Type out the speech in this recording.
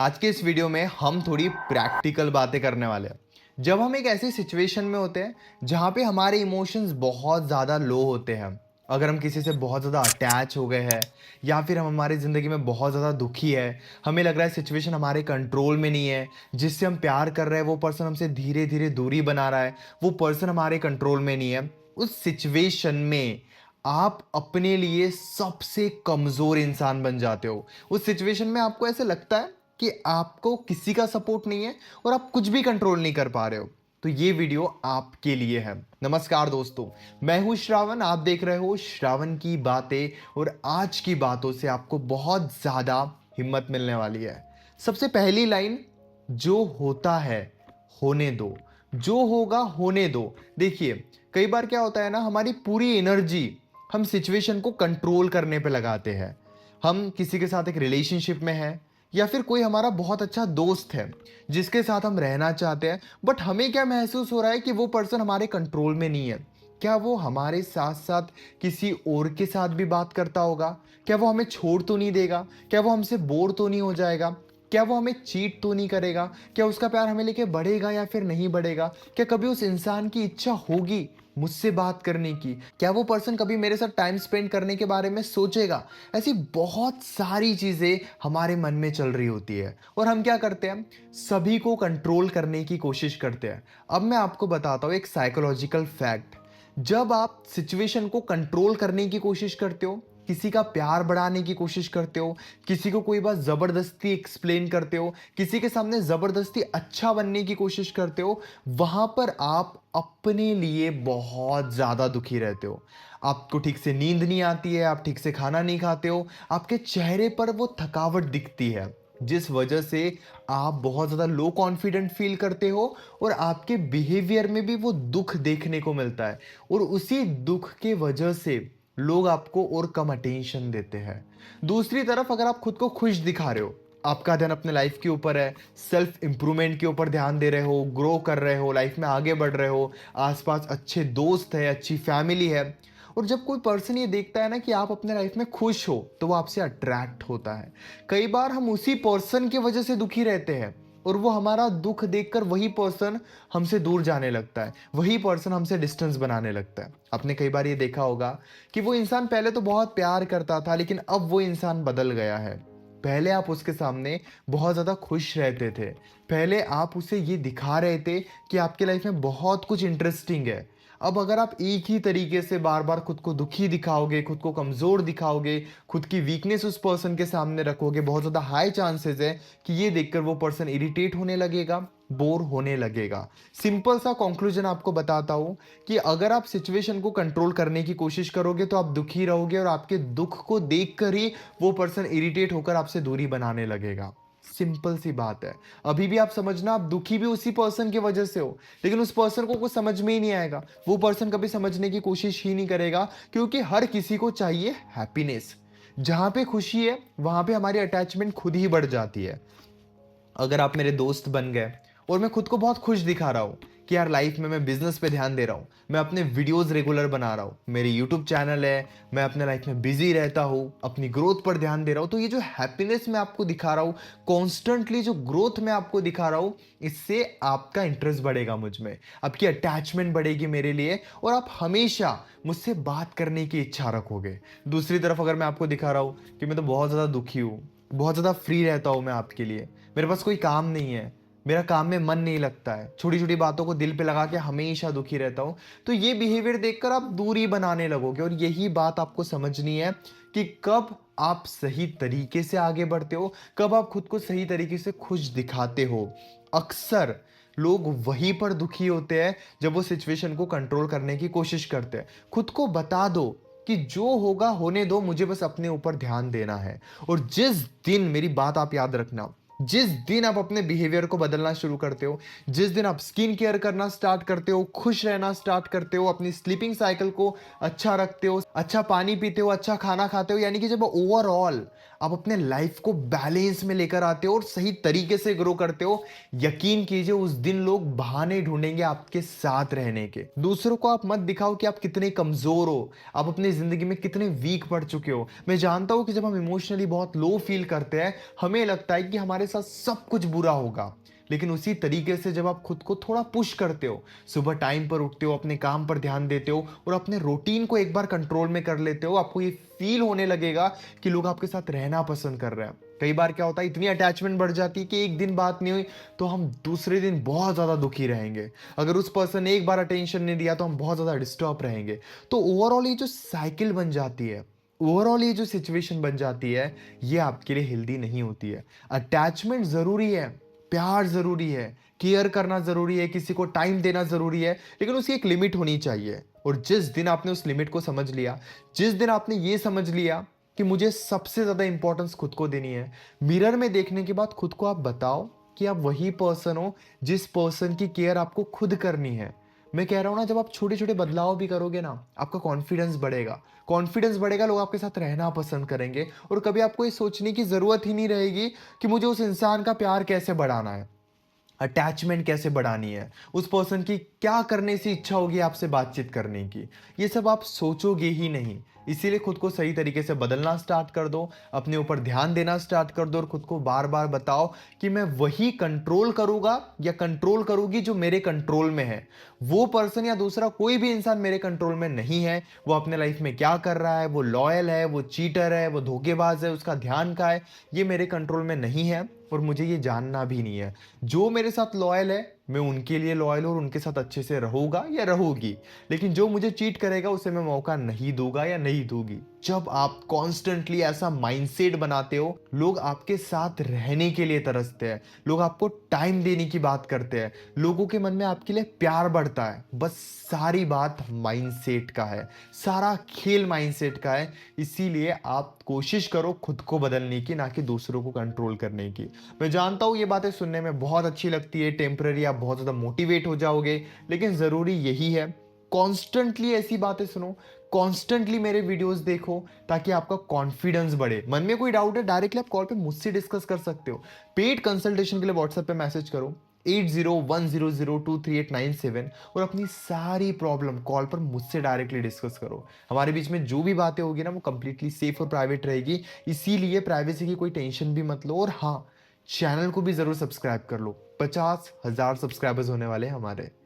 आज के इस वीडियो में हम थोड़ी प्रैक्टिकल बातें करने वाले हैं। जब हम एक ऐसी सिचुएशन में होते हैं जहाँ पे हमारे इमोशंस बहुत ज़्यादा लो होते हैं, अगर हम किसी से बहुत ज़्यादा अटैच हो गए हैं या फिर हम हमारी ज़िंदगी में बहुत ज़्यादा दुखी है, हमें लग रहा है सिचुएशन हमारे कंट्रोल में नहीं है, जिससे हम प्यार कर रहे हैं वो पर्सन हमसे धीरे धीरे दूरी बना रहा है, वो पर्सन हमारे कंट्रोल में नहीं है। उस सिचुएशन में आप अपने लिए सबसे कमज़ोर इंसान बन जाते हो। उस सिचुएशन में आपको ऐसे लगता है कि आपको किसी का सपोर्ट नहीं है और आप कुछ भी कंट्रोल नहीं कर पा रहे हो। तो ये वीडियो आपके लिए है। नमस्कार दोस्तों, मैं हूं श्रावण, आप देख रहे हो श्रावण की बातें और आज की बातों से आपको बहुत ज़्यादा हिम्मत मिलने वाली है। सबसे पहली लाइन, जो होता है होने दो, जो होगा होने दो। देखिए, कई बार क्या होता है ना, हमारी पूरी एनर्जी हम सिचुएशन को कंट्रोल करने पे लगाते हैं। हम किसी के साथ एक रिलेशनशिप में हैं या फिर कोई हमारा बहुत अच्छा दोस्त है जिसके साथ हम रहना चाहते हैं, बट हमें क्या महसूस हो रहा है कि वो पर्सन हमारे कंट्रोल में नहीं है। क्या वो हमारे साथ साथ किसी और के साथ भी बात करता होगा? क्या वो हमें छोड़ तो नहीं देगा? क्या वो हमसे बोर तो नहीं हो जाएगा? क्या वो हमें चीट तो नहीं करेगा? क्या उसका प्यार हमें लेके बढ़ेगा या फिर नहीं बढ़ेगा? क्या कभी उस इंसान की इच्छा होगी मुझसे बात करने की? क्या वो पर्सन कभी मेरे साथ टाइम स्पेंड करने के बारे में सोचेगा? ऐसी बहुत सारी चीज़ें हमारे मन में चल रही होती है और हम क्या करते हैं, सभी को कंट्रोल करने की कोशिश करते हैं। अब मैं आपको बताता हूँ एक साइकोलॉजिकल फैक्ट। जब आप सिचुएशन को कंट्रोल करने की कोशिश करते हो, किसी का प्यार बढ़ाने की कोशिश करते हो, किसी को कोई बात ज़बरदस्ती एक्सप्लेन करते हो, किसी के सामने ज़बरदस्ती अच्छा बनने की कोशिश करते हो, वहाँ पर आप अपने लिए बहुत ज़्यादा दुखी रहते हो। आपको ठीक से नींद नहीं आती है, आप ठीक से खाना नहीं खाते हो, आपके चेहरे पर वो थकावट दिखती है, जिस वजह से आप बहुत ज़्यादा लो कॉन्फिडेंट फील करते हो और आपके बिहेवियर में भी वो दुख देखने को मिलता है और उसी दुख के वजह से लोग आपको और कम अटेंशन देते हैं। दूसरी तरफ अगर आप खुद को खुश दिखा रहे हो, आपका ध्यान अपने लाइफ के ऊपर है, सेल्फ इंप्रूवमेंट के ऊपर ध्यान दे रहे हो, ग्रो कर रहे हो, लाइफ में आगे बढ़ रहे हो, आसपास अच्छे दोस्त है, अच्छी फैमिली है, और जब कोई पर्सन ये देखता है ना कि आप अपने लाइफ में खुश हो तो वो आपसे अट्रैक्ट होता है। कई बार हम उसी पर्सन की वजह से दुखी रहते हैं और वो हमारा दुख देखकर वही पर्सन हमसे दूर जाने लगता है, वही पर्सन हमसे डिस्टेंस बनाने लगता है। आपने कई बार ये देखा होगा कि वो इंसान पहले तो बहुत प्यार करता था लेकिन अब वो इंसान बदल गया है। पहले आप उसके सामने बहुत ज़्यादा खुश रहते थे, पहले आप उसे ये दिखा रहे थे कि आपके लाइफ में बहुत कुछ इंटरेस्टिंग है। अब अगर आप एक ही तरीके से बार बार खुद को दुखी दिखाओगे, खुद को कमज़ोर दिखाओगे, खुद की वीकनेस उस पर्सन के सामने रखोगे, बहुत ज़्यादा हाई चांसेस है कि ये देखकर वो पर्सन इरिटेट होने लगेगा, बोर होने लगेगा। सिंपल सा कंक्लूजन आपको बताता हूँ कि अगर आप सिचुएशन को कंट्रोल करने की कोशिश करोगे तो आप दुखी रहोगे और आपके दुख को देखकर ही वो पर्सन इरिटेट होकर आपसे दूरी बनाने लगेगा। सिंपल सी बात है। अभी भी आप समझना, आप दुखी भी उसी पर्सन की वजह से हो, लेकिन उस पर्सन को कुछ समझ में ही नहीं आएगा। वो पर्सन कभी समझने की कोशिश ही नहीं करेगा, क्योंकि हर किसी को चाहिए हैप्पीनेस। जहां पे खुशी है वहां पे हमारी अटैचमेंट खुद ही बढ़ जाती है। अगर आप मेरे दोस्त बन गए और मैं खुद को बहुत खुश दिखा रहा हूँ कि यार लाइफ में मैं बिजनेस पे ध्यान दे रहा हूँ, मैं अपने वीडियोस रेगुलर बना रहा हूँ, मेरे यूट्यूब चैनल है, मैं अपने लाइफ में बिजी रहता हूँ, अपनी ग्रोथ पर ध्यान दे रहा हूँ, तो ये जो हैप्पीनेस मैं आपको दिखा रहा हूँ, कॉन्स्टेंटली जो ग्रोथ मैं आपको दिखा रहा हूँ, इससे आपका इंटरेस्ट बढ़ेगा मुझ में, आपकी अटैचमेंट बढ़ेगी मेरे लिए और आप हमेशा मुझसे बात करने की इच्छा रखोगे। दूसरी तरफ अगर मैं आपको दिखा रहा हूँ कि मैं तो बहुत ज़्यादा दुखी हूँ, बहुत ज़्यादा फ्री रहता हूँ मैं आपके लिए, मेरे पास कोई काम नहीं है, मेरा काम में मन नहीं लगता है, छोटी छोटी बातों को दिल पे लगा के हमेशा दुखी रहता हूँ, तो ये बिहेवियर देखकर आप दूरी बनाने लगोगे। और यही बात आपको समझनी है कि कब आप सही तरीके से आगे बढ़ते हो, कब आप खुद को सही तरीके से खुश दिखाते हो। अक्सर लोग वहीं पर दुखी होते हैं जब वो सिचुएशन को कंट्रोल करने की कोशिश करते हैं। खुद को बता दो कि जो होगा होने दो, मुझे बस अपने ऊपर ध्यान देना है। और जिस दिन, मेरी बात आप याद रखना, जिस दिन आप अपने बिहेवियर को बदलना शुरू करते हो, जिस दिन आप स्किन केयर करना स्टार्ट करते हो, खुश रहना स्टार्ट करते हो, अपनी स्लीपिंग साइकिल को अच्छा रखते हो, अच्छा पानी पीते हो, अच्छा खाना खाते हो, यानी कि जब ओवरऑल आप अपने लाइफ को बैलेंस में लेकर आते हो और सही तरीके से ग्रो करते हो, यकीन कीजिए उस दिन लोग बहाने ढूंढेंगे आपके साथ रहने के। दूसरों को आप मत दिखाओ कि आप कितने कमजोर हो, आप अपनी जिंदगी में कितने वीक पड़ चुके हो। मैं जानता हूं कि जब हम इमोशनली बहुत लो फील करते हैं, हमें लगता है कि हमारे साथ सब कुछ बुरा होगा। लेकिन उसी तरीके से जब आप खुद को थोड़ा पुश करते हो, सुबह टाइम पर उठते हो, अपने काम पर ध्यान देते हो और अपने रूटीन को एक बार कंट्रोल में कर लेते हो, आपको ये फील होने लगेगा कि लोग आपके साथ रहना पसंद कर रहे हैं। कई बार क्या होता है, इतनी अटैचमेंट बढ़ जाती है कि एक दिन बात नहीं हुई तो हम दूसरे दिन बहुत ज्यादा दुखी रहेंगे। अगर उस पर्सन ने एक बार अटेंशन नहीं दिया तो हम बहुत ज्यादा डिस्टर्ब रहेंगे। तो ओवरऑल ये जो साइकिल बन जाती है, ओवरऑल ये जो सिचुएशन बन जाती है, ये आपके लिए हेल्दी नहीं होती है। अटैचमेंट जरूरी है, प्यार जरूरी है, केयर करना जरूरी है, किसी को टाइम देना जरूरी है, लेकिन उसकी एक लिमिट होनी चाहिए। और जिस दिन आपने उस लिमिट को समझ लिया, जिस दिन आपने ये समझ लिया कि मुझे सबसे ज्यादा इंपॉर्टेंस खुद को देनी है, मिरर में देखने के बाद खुद को आप बताओ कि आप वही पर्सन हो जिस पर्सन की केयर आपको खुद करनी है। मैं कह रहा हूं ना, जब आप छोटे छोटे बदलाव भी करोगे ना, आपका कॉन्फिडेंस बढ़ेगा। कॉन्फिडेंस बढ़ेगा, लोग आपके साथ रहना पसंद करेंगे और कभी आपको ये सोचने की जरूरत ही नहीं रहेगी कि मुझे उस इंसान का प्यार कैसे बढ़ाना है, अटैचमेंट कैसे बढ़ानी है, उस पर्सन की क्या करने से इच्छा होगी आपसे बातचीत करने की। ये सब आप सोचोगे ही नहीं। इसीलिए खुद को सही तरीके से बदलना स्टार्ट कर दो, अपने ऊपर ध्यान देना स्टार्ट कर दो और खुद को बार बार बताओ कि मैं वही कंट्रोल करूंगा या कंट्रोल करूंगी जो मेरे कंट्रोल में है। वो पर्सन या दूसरा कोई भी इंसान मेरे कंट्रोल में नहीं है। वो अपने लाइफ में क्या कर रहा है, वो लॉयल है, वो चीटर है, वो धोखेबाज है, उसका ध्यान कहाँ है, ये मेरे कंट्रोल में नहीं है और मुझे ये जानना भी नहीं है। जो मेरे साथ लॉयल है, मैं उनके लिए लॉयल हूं और उनके साथ अच्छे से रहूंगा या रहूंगी। लेकिन जो मुझे चीट करेगा उसे मैं मौका नहीं दूंगा या नहीं दूंगी। जब आप कॉन्स्टेंटली ऐसा माइंडसेट बनाते हो, लोग आपके साथ रहने के लिए तरसते हैं, लोग आपको टाइम देने की बात करते हैं, लोगों के मन में आपके लिए प्यार बढ़ता है। बस सारी बात माइंडसेट का है, सारा खेल माइंडसेट का है। इसीलिए आप कोशिश करो खुद को बदलने की, ना कि दूसरों को कंट्रोल करने की। मैं जानता हूँ ये बातें सुनने में बहुत अच्छी लगती है, टेम्पररी आप बहुत ज़्यादा मोटिवेट हो जाओगे, लेकिन ज़रूरी यही है कॉन्स्टेंटली ऐसी बातें सुनो, कॉन्स्टेंटली मेरे वीडियोस देखो, ताकि आपका कॉन्फिडेंस बढ़े। मन में कोई डाउट है, डायरेक्टली आप कॉल पे मुझसे डिस्कस कर सकते हो। पेड कंसल्टेशन के लिए व्हाट्सएप पे मैसेज करो 8010023897 और अपनी सारी प्रॉब्लम कॉल पर मुझसे डायरेक्टली डिस्कस करो। हमारे बीच में जो भी बातें होगी ना, वो कंप्लीटली सेफ और प्राइवेट रहेगी। इसीलिए प्राइवेसी की कोई टेंशन भी मत लो। और हाँ, चैनल को भी जरूर सब्सक्राइब कर लो, 50,000 सब्सक्राइबर्स होने वाले हैं हमारे।